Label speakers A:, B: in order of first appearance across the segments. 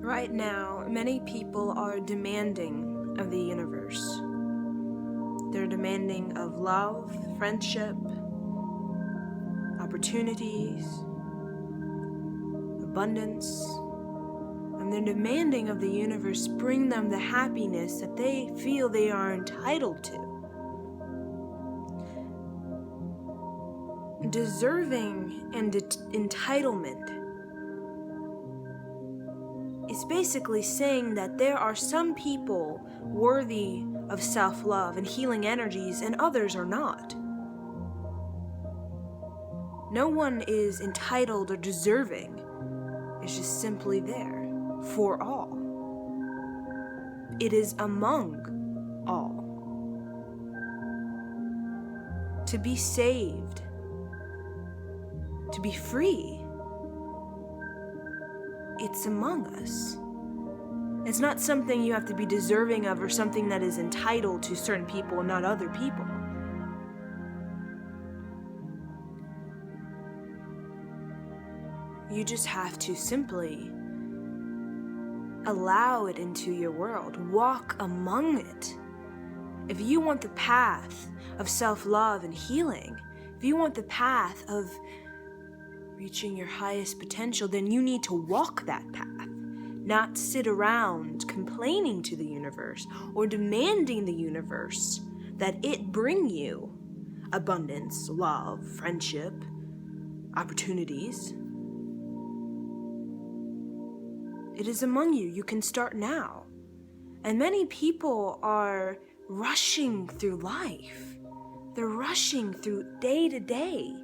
A: Right now, many people are demanding of the universe. They're demanding of love, friendship, opportunities, abundance, and they're demanding of the universe bring them the happiness that they feel they are entitled to. Deserving and entitlement is basically saying that there are some people worthy of self-love and healing energies and others are not. No one is entitled or deserving. It's just simply there for all. It is among all. To be saved, to be free, it's among us. It's not something you have to be deserving of or something that is entitled to certain people and not other people. You just have to simply allow it into your world. Walk among it. If you want the path of self-love and healing, if you want the path of reaching your highest potential, then you need to walk that path, not sit around complaining to the universe or demanding the universe that it bring you abundance, love, friendship, opportunities. It is among you. You can start now. And many people are rushing through life. They're rushing through day to day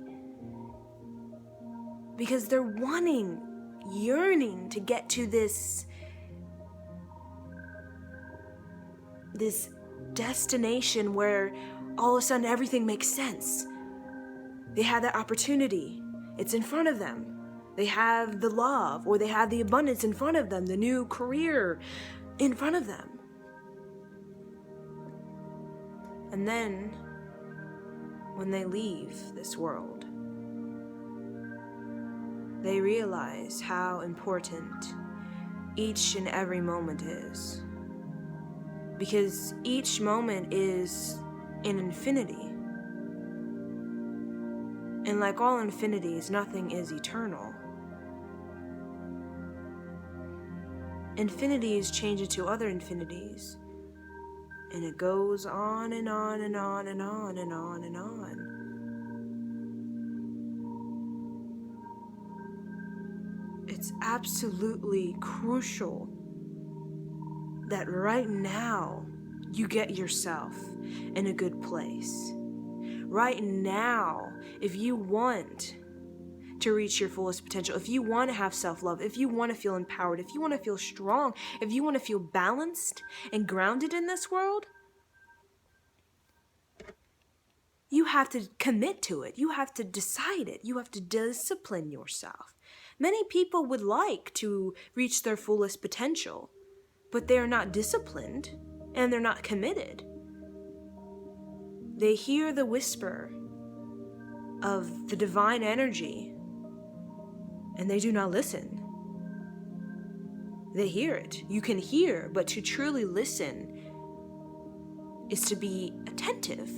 A: because they're yearning to get to this destination where all of a sudden everything makes sense. They have that opportunity. It's in front of them. They have the love, or they have the abundance in front of them, the new career in front of them. And then, when they leave this world, they realize how important each and every moment is. Because each moment is an infinity. And like all infinities, nothing is eternal. Infinities change into other infinities. And it goes on and on and on and on and on and on. It's absolutely crucial that right now you get yourself in a good place. Right now, if you want to reach your fullest potential, if you want to have self-love, if you want to feel empowered, if you want to feel strong, if you want to feel balanced and grounded in this world, you have to commit to it. You have to decide it. You have to discipline yourself. Many people would like to reach their fullest potential, but they are not disciplined and they're not committed. They hear the whisper of the divine energy and they do not listen. They hear it. You can hear, but to truly listen is to be attentive.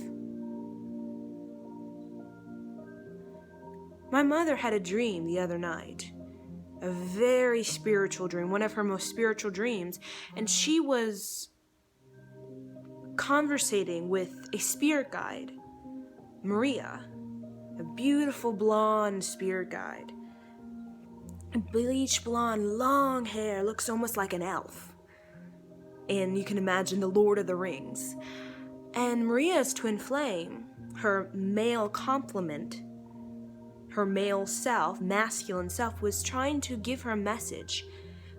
A: My mother had a dream the other night, a very spiritual dream, one of her most spiritual dreams, and she was conversating with a spirit guide, Maria, a beautiful blonde spirit guide. Bleach blonde, long hair, looks almost like an elf. And you can imagine the Lord of the Rings. And Maria's twin flame, her male complement, her male self, masculine self, was trying to give her a message.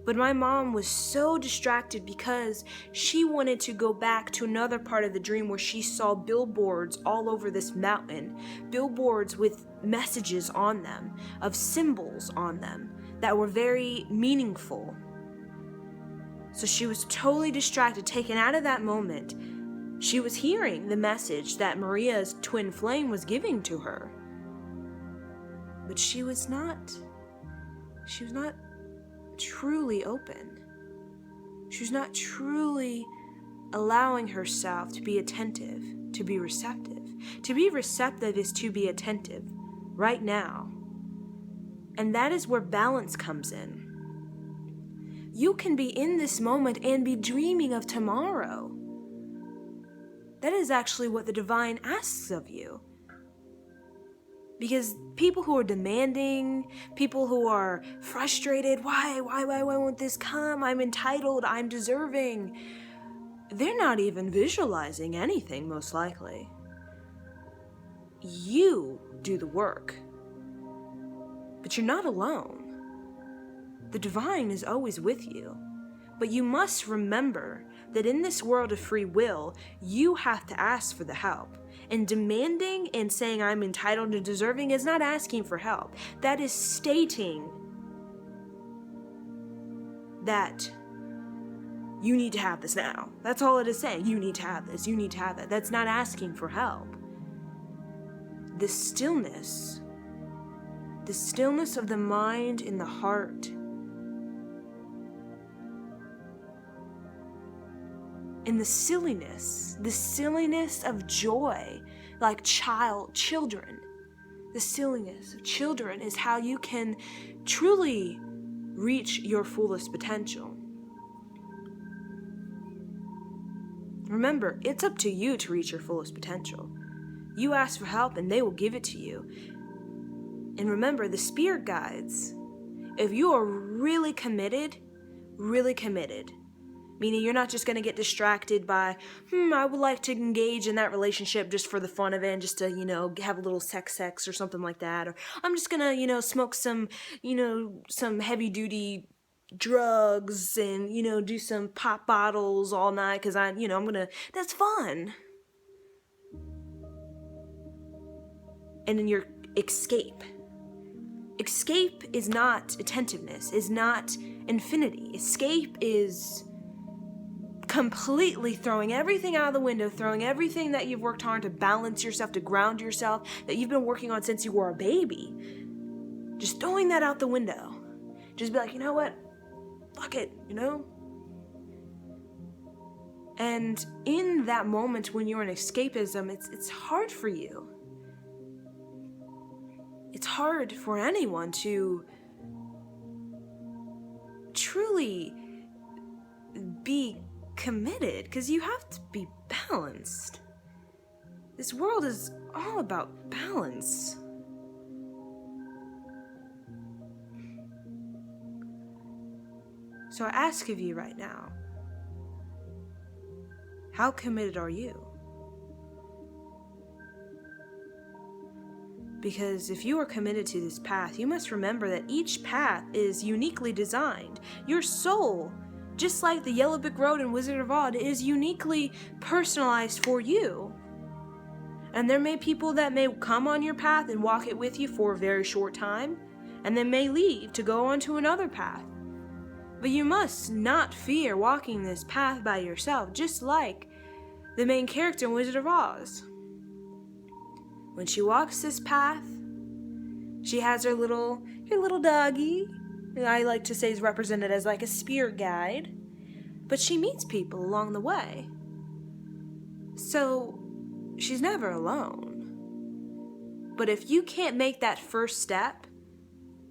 A: But my mom was so distracted because she wanted to go back to another part of the dream where she saw billboards all over this mountain, billboards with messages on them, of symbols on them that were very meaningful. So she was totally distracted, taken out of that moment. She was hearing the message that Maria's twin flame was giving to her. But she was not truly open. She's not truly allowing herself to be attentive, to be receptive. To be receptive is to be attentive right now. And that is where balance comes in. You can be in this moment and be dreaming of tomorrow. That is actually what the divine asks of you. Because people who are demanding, people who are frustrated, why won't this come? I'm entitled, I'm deserving. They're not even visualizing anything, most likely. You do the work. But you're not alone. The divine is always with you. But you must remember that in this world of free will, you have to ask for the help. And demanding and saying I'm entitled and deserving is not asking for help. That is stating that you need to have this now. That's all it is saying. You need to have this. You need to have that. That's not asking for help. The stillness of the mind and the heart, and the silliness of joy, like children. The silliness of children is how you can truly reach your fullest potential. Remember, it's up to you to reach your fullest potential. You ask for help and they will give it to you. And remember, the spirit guides, if you are really committed, meaning you're not just going to get distracted by, I would like to engage in that relationship just for the fun of it and just to, have a little sex or something like that. Or I'm just going to, smoke some heavy duty drugs and, do some pop bottles all night because that's fun. And then your escape. Escape is not attentiveness, is not infinity. Escape is completely throwing everything out of the window, throwing everything that you've worked hard to balance yourself, to ground yourself, that you've been working on since you were a baby. Just throwing that out the window. Just be like, you know what? Fuck it, And in that moment when you're in escapism, it's hard for you. It's hard for anyone to truly be committed because you have to be balanced. This world is all about balance. So I ask of you right now, how committed are you? Because if you are committed to this path, you must remember that each path is uniquely designed. Your soul, just like the Yellow Brick Road and Wizard of Oz, is uniquely personalized for you. And there may be people that may come on your path and walk it with you for a very short time, and then may leave to go on to another path. But you must not fear walking this path by yourself, just like the main character in Wizard of Oz. When she walks this path, she has her little doggy, who I like to say is represented as like a spirit guide, but she meets people along the way. So she's never alone. But if you can't make that first step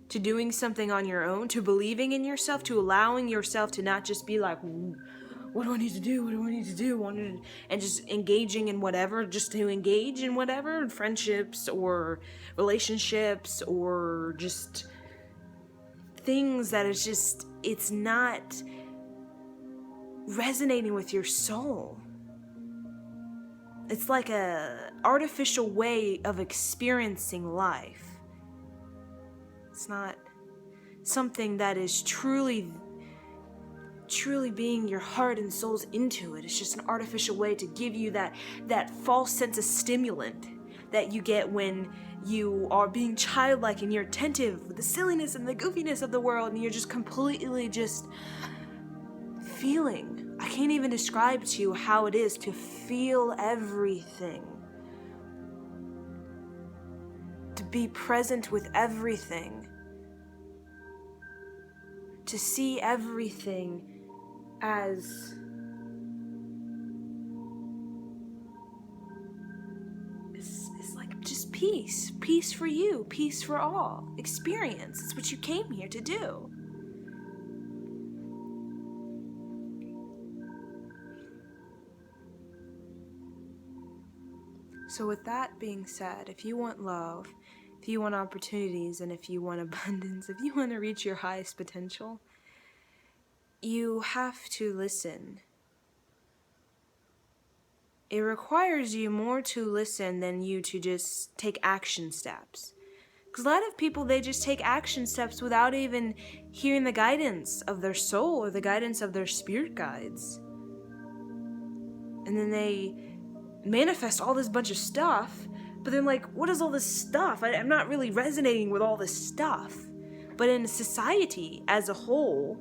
A: to doing something on your own, to believing in yourself, to allowing yourself to not just be like, what do I need to do? What do I need to do? And just engaging in whatever, just to engage in whatever, friendships or relationships or just things that is just, it's not resonating with your soul. It's like a artificial way of experiencing life. It's not something that is truly being your heart and soul's into it. It's just an artificial way to give you that false sense of stimulant that you get when you are being childlike and you're attentive with the silliness and the goofiness of the world, and you're just completely just feeling. I can't even describe to you how it is to feel everything. To be present with everything. To see everything as it's like just peace for you, peace for all, experience. It's what you came here to do. So with that being said, if you want love, if you want opportunities, and if you want abundance, if you want to reach your highest potential, you have to listen. It requires you more to listen than you to just take action steps. Because a lot of people, they just take action steps without even hearing the guidance of their soul or the guidance of their spirit guides. And then they manifest all this bunch of stuff, but then like, what is all this stuff? I'm not really resonating with all this stuff. But in society as a whole,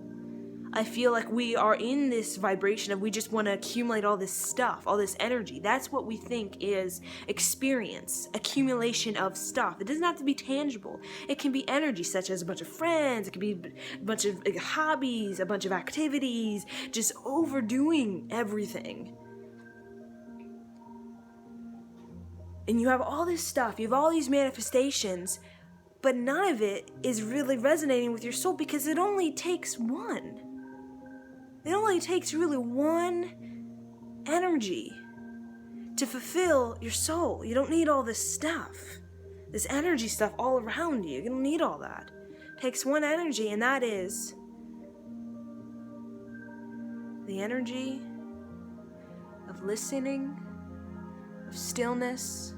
A: I feel like we are in this vibration of we just want to accumulate all this stuff, all this energy. That's what we think is experience, accumulation of stuff. It doesn't have to be tangible. It can be energy, such as a bunch of friends. It can be a bunch of hobbies, a bunch of activities, just overdoing everything. And you have all this stuff, you have all these manifestations, but none of it is really resonating with your soul because it only takes one. It only takes really one energy to fulfill your soul. You don't need all this stuff, this energy stuff all around you. You don't need all that. It takes one energy, and that is the energy of listening, of stillness.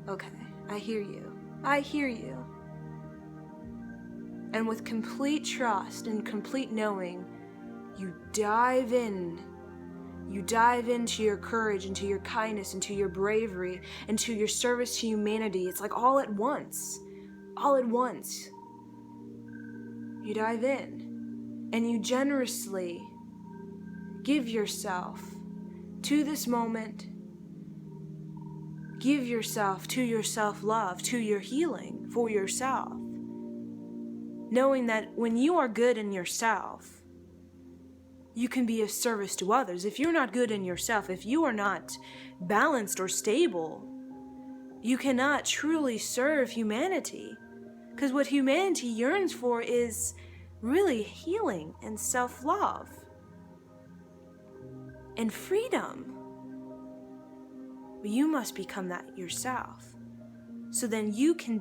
A: Okay, I hear you. I hear you. And with complete trust and complete knowing, you dive in. You dive into your courage, into your kindness, into your bravery, into your service to humanity. It's like all at once. All at once. You dive in. And you generously give yourself to this moment. Give yourself to your self-love, to your healing for yourself. Knowing that when you are good in yourself, you can be of service to others. If you're not good in yourself, if you are not balanced or stable, you cannot truly serve humanity. Because what humanity yearns for is really healing and self-love and freedom. But you must become that yourself. So then you could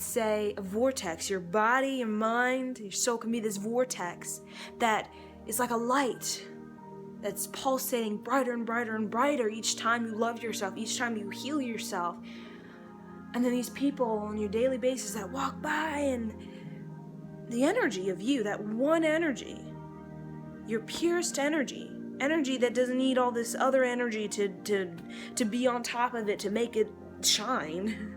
A: say a vortex. Your body, your mind, your soul can be this vortex that is like a light that's pulsating brighter and brighter and brighter each time you love yourself, each time you heal yourself. And then these people on your daily basis that walk by, and the energy of you, that one energy, your purest energy that doesn't need all this other energy to be on top of it, to make it shine,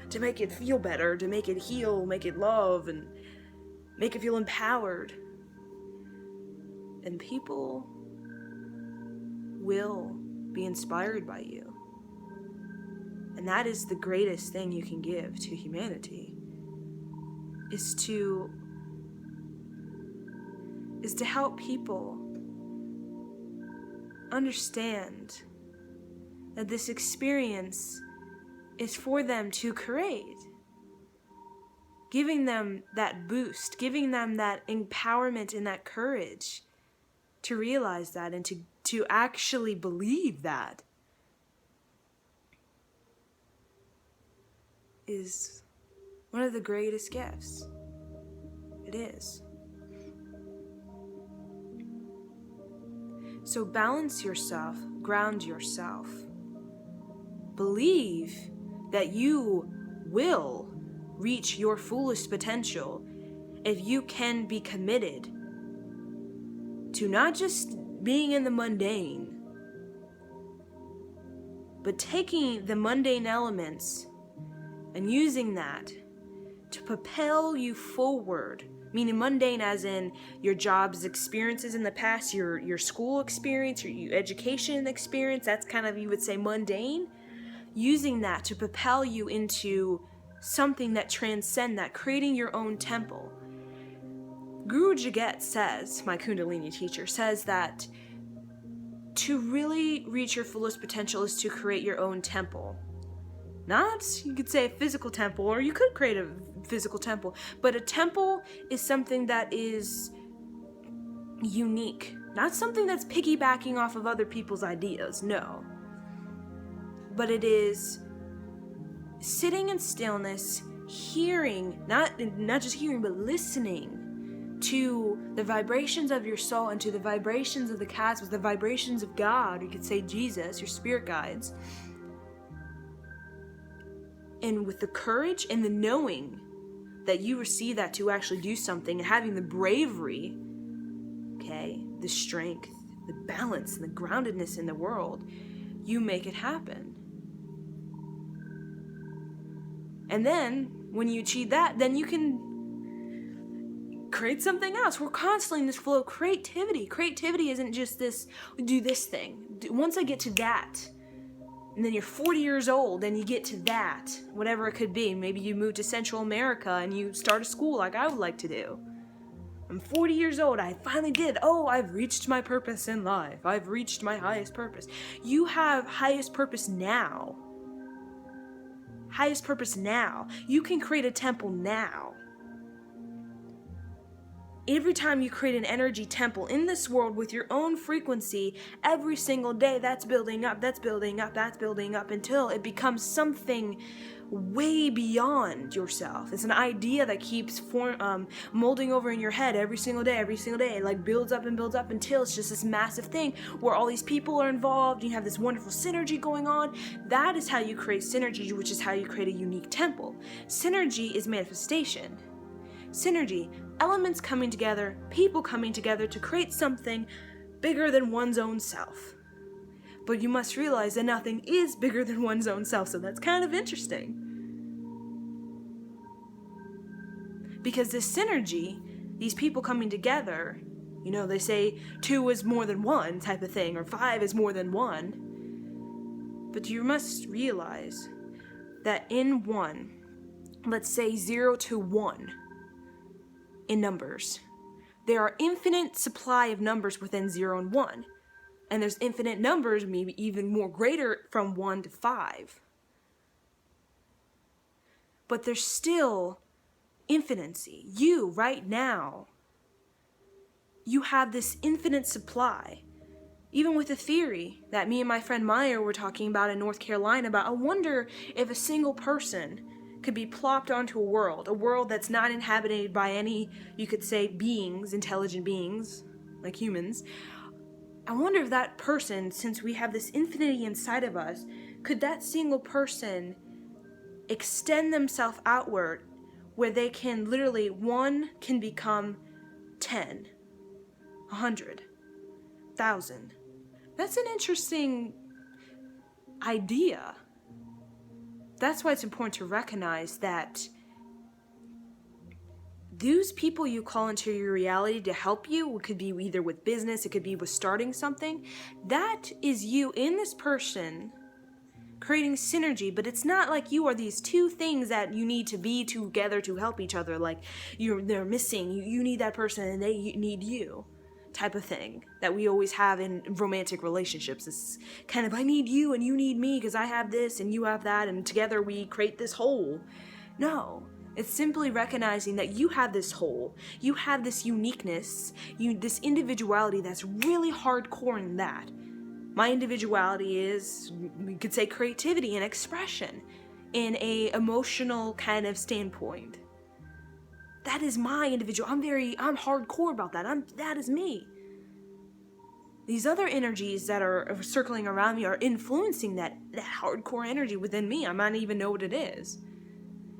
A: to make it feel better, to make it heal, make it love, and make it feel empowered. And people will be inspired by you. And that is the greatest thing you can give to humanity, is to help people understand that this experience is for them to create. Giving them that boost, giving them that empowerment and that courage to realize that and to actually believe that is one of the greatest gifts. It is. So balance yourself, ground yourself. Believe that you will reach your fullest potential if you can be committed to not just being in the mundane, but taking the mundane elements and using that to propel you forward. Meaning mundane as in your job's experiences in the past, your school experience, your education experience, that's kind of, you would say, mundane. Using that to propel you into something that transcends that, creating your own temple, Guru Jagat says, my Kundalini teacher, says that to really reach your fullest potential is to create your own temple. Not, you could say, a physical temple, or you could create a physical temple, but a temple is something that is unique. Not something that's piggybacking off of other people's ideas, no. But it is sitting in stillness, hearing, not just hearing, but listening to the vibrations of your soul and to the vibrations of the cosmos, the vibrations of God, you could say Jesus, your spirit guides. And with the courage and the knowing that you receive that to actually do something, and having the bravery, okay, the strength, the balance, and the groundedness in the world, you make it happen. And then, when you achieve that, then you can create something else. We're constantly in this flow of creativity. Creativity isn't just this, do this thing. Once I get to that, and then you're 40 years old and you get to that, whatever it could be. Maybe you move to Central America and you start a school like I would like to do. I'm 40 years old. I finally did. Oh, I've reached my purpose in life. I've reached my highest purpose. You have highest purpose now. Highest purpose now. You can create a temple now. Every time you create an energy temple in this world with your own frequency, every single day, that's building up, that's building up, that's building up until it becomes something way beyond yourself. It's an idea that keeps molding over in your head every single day. It like builds up until it's just this massive thing where all these people are involved. You have this wonderful synergy going on. That is how you create synergy, which is how you create a unique temple. Synergy is manifestation. Synergy, elements coming together, people coming together to create something bigger than one's own self. But you must realize that nothing is bigger than one's own self, so that's kind of interesting. Because this synergy, these people coming together, you know, they say 2 is more than 1 type of thing, or 5 is more than 1. But you must realize that in 1, let's say 0 to 1, in numbers, there are infinite supply of numbers within 0 and 1. And there's infinite numbers, maybe even more greater, from 1 to 5. But there's still infinity. You, right now, you have this infinite supply. Even with the theory that me and my friend Meyer were talking about in North Carolina about, I wonder if a single person could be plopped onto a world that's not inhabited by any, you could say, beings, intelligent beings, like humans. I wonder if that person, since we have this infinity inside of us, could that single person extend themselves outward where they can literally, 1 can become 10, 100, 1,000. That's an interesting idea. That's why it's important to recognize that those people you call into your reality to help you, it could be either with business, it could be with starting something, that is you in this person creating synergy. But it's not like you are these 2 things that you need to be together to help each other, like they're missing, you need that person and they need you type of thing that we always have in romantic relationships. It's kind of, I need you and you need me because I have this and you have that and together we create this whole. No, it's simply recognizing that you have this whole, you have this uniqueness, this individuality that's really hardcore in that. My individuality is, we could say, creativity and expression in a emotional kind of standpoint. That is my individual. I'm hardcore about that. That is me. These other energies that are circling around me are influencing that hardcore energy within me. I might not even know what it is.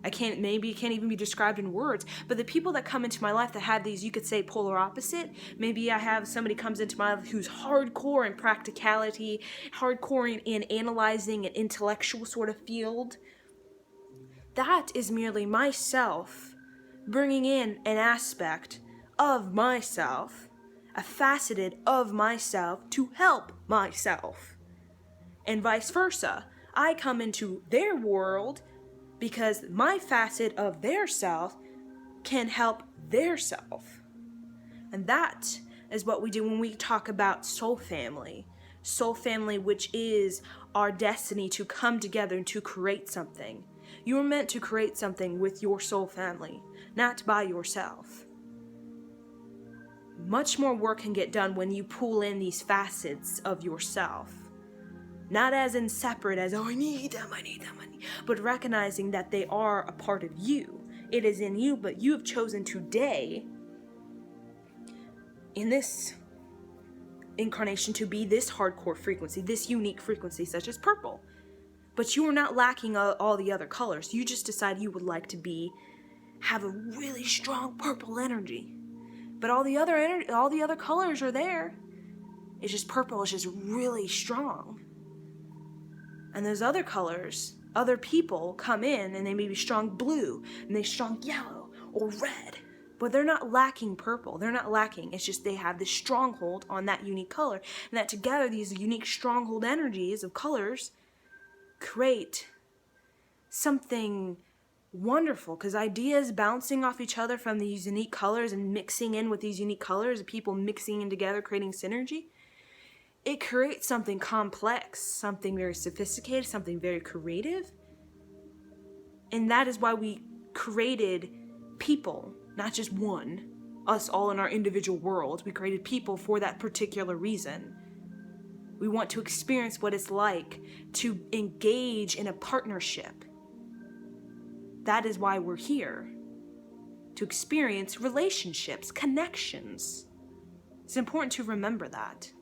A: Maybe it can't even be described in words, but the people that come into my life that have these, you could say, polar opposite, maybe I have somebody comes into my life who's hardcore in practicality, hardcore in analyzing an intellectual sort of field. That is merely myself bringing in an aspect of myself, a faceted of myself to help myself. And vice versa. I come into their world because my facet of their self can help their self. And that is what we do when we talk about soul family. Soul family, which is our destiny to come together and to create something. You are meant to create something with your soul family, not by yourself. Much more work can get done when you pull in these facets of yourself. Not as in separate as, oh, I need them, but recognizing that they are a part of you. It is in you, but you have chosen today, in this incarnation, to be this hardcore frequency, this unique frequency, such as purple. But you are not lacking all the other colors. You just decide you would like to have a really strong purple energy. But all the other colors are there. It's just purple is just really strong. And those other colors, other people come in and they may be strong blue, and they strong yellow or red. But they're not lacking purple. They're not lacking. It's just they have this stronghold on that unique color. And that together, these unique stronghold energies of colors create something wonderful. Because ideas bouncing off each other from these unique colors and mixing in with these unique colors, people mixing in together, creating synergy, it creates something complex, something very sophisticated, something very creative. And that is why we created people, not just one, us all in our individual worlds. We created people for that particular reason. We want to experience what it's like to engage in a partnership. That is why we're here. To experience relationships, connections. It's important to remember that.